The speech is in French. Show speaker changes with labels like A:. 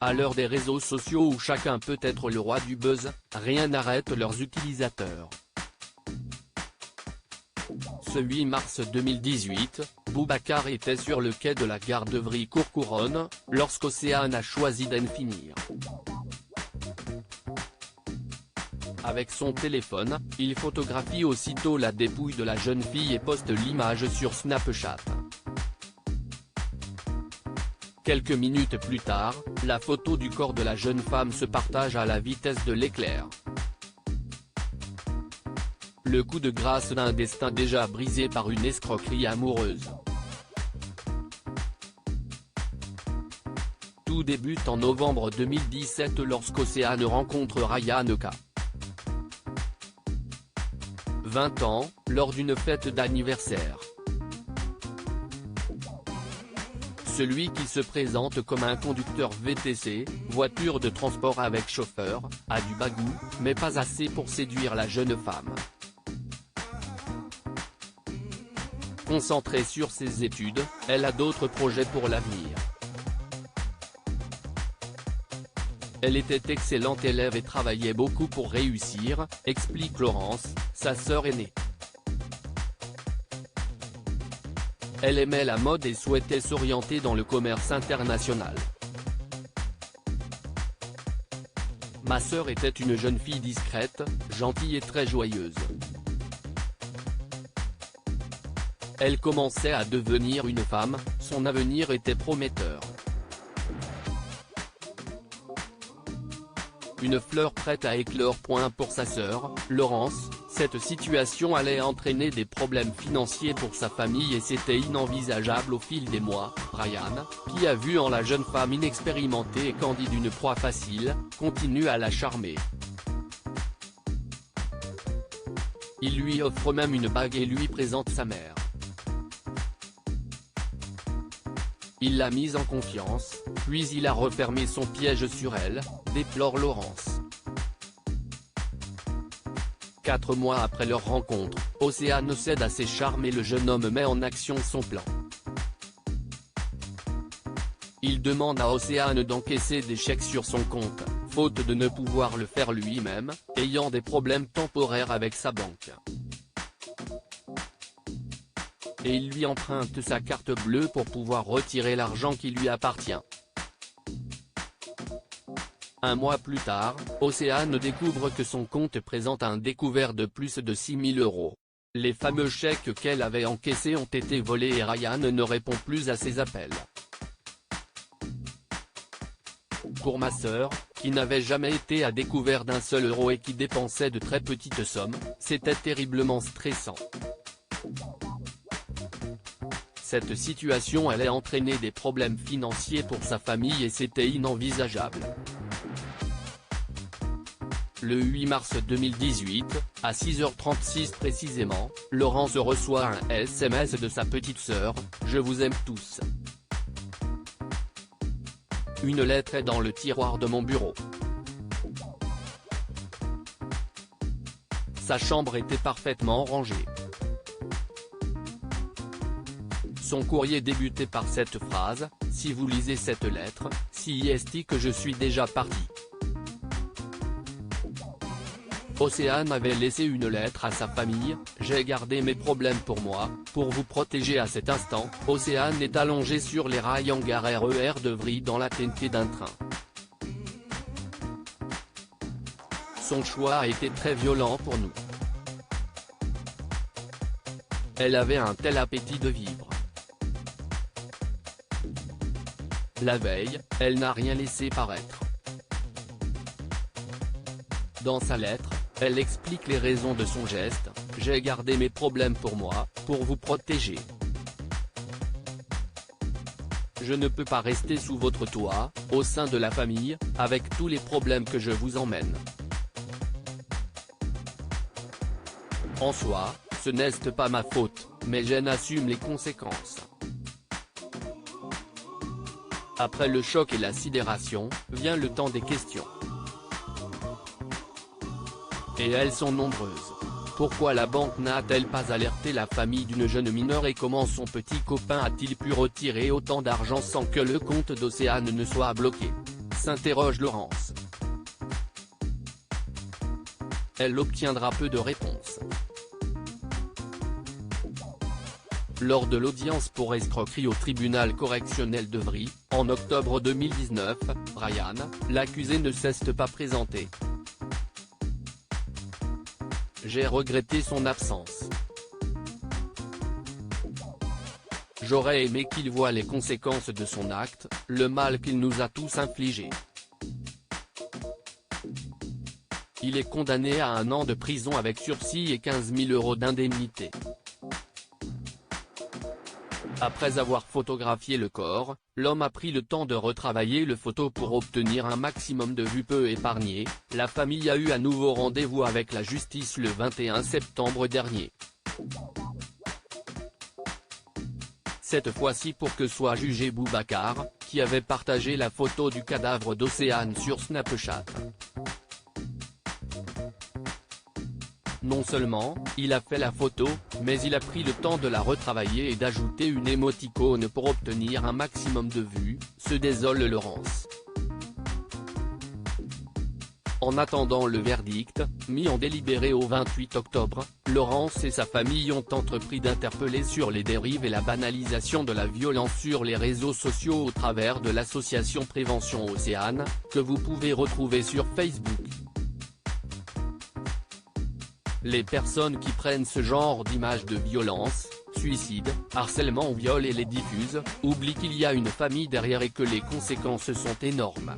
A: À l'heure des réseaux sociaux où chacun peut être le roi du buzz, rien n'arrête leurs utilisateurs. Ce 8 mars 2018, Boubacar était sur le quai de la gare d'Evry-Courcouronnes, lorsqu'Océane a choisi d'en finir. Avec son téléphone, il photographie aussitôt la dépouille de la jeune fille et poste l'image sur Snapchat. Quelques minutes plus tard, la photo du corps de la jeune femme se partage à la vitesse de l'éclair. Le coup de grâce d'un destin déjà brisé par une escroquerie amoureuse. Tout débute en novembre 2017 lorsqu'Océane rencontre Ryan K. 20 ans, lors d'une fête d'anniversaire. Celui qui se présente comme un conducteur VTC, voiture de transport avec chauffeur, a du bagou, mais pas assez pour séduire la jeune femme. Concentrée sur ses études, elle a d'autres projets pour l'avenir. Elle était excellente élève et travaillait beaucoup pour réussir, explique Laurence, sa sœur aînée. Elle aimait la mode et souhaitait s'orienter dans le commerce international. Ma sœur était une jeune fille discrète, gentille et très joyeuse. Elle commençait à devenir une femme, son avenir était prometteur. Une fleur prête à éclore. Pour sa sœur, Laurence, cette situation allait entraîner des problèmes financiers pour sa famille et c'était inenvisageable au fil des mois. Ryan, qui a vu en la jeune femme inexpérimentée et candide une proie facile, continue à la charmer. Il lui offre même une bague et lui présente sa mère. Il l'a mise en confiance, puis il a refermé son piège sur elle, déplore Laurence. 4 mois après leur rencontre, Océane cède à ses charmes et le jeune homme met en action son plan. Il demande à Océane d'encaisser des chèques sur son compte, faute de ne pouvoir le faire lui-même, ayant des problèmes temporaires avec sa banque. Et il lui emprunte sa carte bleue pour pouvoir retirer l'argent qui lui appartient. Un mois plus tard, Océane découvre que son compte présente un découvert de plus de 6 000 €. Les fameux chèques qu'elle avait encaissés ont été volés et Ryan ne répond plus à ses appels. Pour ma sœur, qui n'avait jamais été à découvert d'un seul euro et qui dépensait de très petites sommes, c'était terriblement stressant. Cette situation allait entraîner des problèmes financiers pour sa famille et c'était inenvisageable. Le 8 mars 2018, à 6h36 précisément, Laurence reçoit un SMS de sa petite sœur, « Je vous aime tous. Une lettre est dans le tiroir de mon bureau. » Sa chambre était parfaitement rangée. Son courrier débutait par cette phrase, « Si vous lisez cette lettre, c'est que je suis déjà parti. » Océane avait laissé une lettre à sa famille, « J'ai gardé mes problèmes pour moi, pour vous protéger à cet instant. » Océane est allongée sur les rails en gare RER d'Evry dans l'attente d'un train. Son choix a été très violent pour nous. Elle avait un tel appétit de vivre. La veille, elle n'a rien laissé paraître. Dans sa lettre, elle explique les raisons de son geste, « J'ai gardé mes problèmes pour moi, pour vous protéger. Je ne peux pas rester sous votre toit, au sein de la famille, avec tous les problèmes que je vous emmène. » En soi, ce n'est pas ma faute, mais j'en assume les conséquences. Après le choc et la sidération, vient le temps des questions. Et elles sont nombreuses. Pourquoi la banque n'a-t-elle pas alerté la famille d'une jeune mineure et comment son petit copain a-t-il pu retirer autant d'argent sans que le compte d'Océane ne soit bloqué? s'interroge Laurence. Elle obtiendra peu de réponses. Lors de l'audience pour escroquerie au tribunal correctionnel d'Evry, en octobre 2019, Ryan, l'accusé ne s'est pas présenté. J'ai regretté son absence. J'aurais aimé qu'il voie les conséquences de son acte, le mal qu'il nous a tous infligé. Il est condamné à 1 an de prison avec sursis et 15 000 € d'indemnité. Après avoir photographié le corps, l'homme a pris le temps de retravailler le photo pour obtenir un maximum de vues peu épargnées. La famille a eu à nouveau rendez-vous avec la justice le 21 septembre dernier. Cette fois-ci pour que soit jugé Boubacar, qui avait partagé la photo du cadavre d'Océane sur Snapchat. Non seulement, il a fait la photo, mais il a pris le temps de la retravailler et d'ajouter une émoticône pour obtenir un maximum de vues, se désole Laurence. En attendant le verdict, mis en délibéré au 28 octobre, Laurence et sa famille ont entrepris d'interpeller sur les dérives et la banalisation de la violence sur les réseaux sociaux au travers de l'association Prévention Océane, que vous pouvez retrouver sur Facebook. Les personnes qui prennent ce genre d'images de violence, suicide, harcèlement ou viol et les diffusent, oublient qu'il y a une famille derrière et que les conséquences sont énormes.